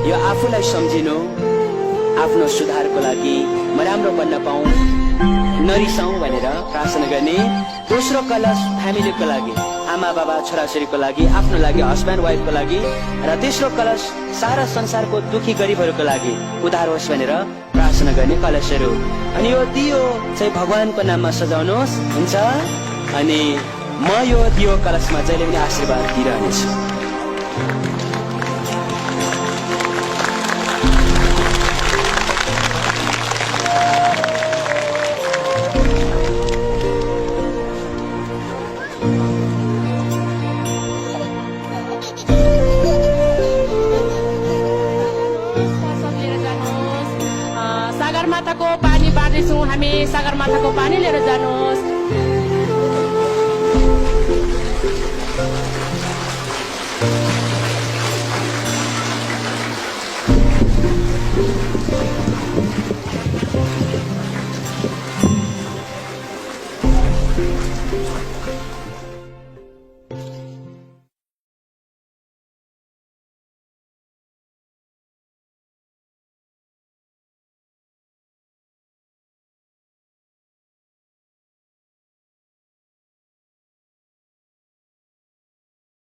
यो आफूलाई सम्झिनु, आफ्नो सुधारको लागि म राम्रो बन्न पाऊँ, नरिसाउँ भनेर प्रार्थना गर्ने। दोस्रो कलश फ्यामिलीको लागि, आमा बाबा छोराछोरीको लागि, आफ्नो लागि, हस्बेन्ड वाइफको लागि। र तेस्रो कलश सारा संसारको दुखी गरिबहरूको लागि उद्धार होस् भनेर प्रार्थना गर्ने कलशहरू। अनि यो दियो चाहिँ भगवानको नाममा सजाउनुहोस्, हुन्छ। अनि म यो दियो कलशमा जहिले पनि आशीर्वाद दिइरहनेछु। सगरमाथाको पानी बाँड्दैछौँ हामी, सगरमाथाको पानी लिएर जानुहोस्।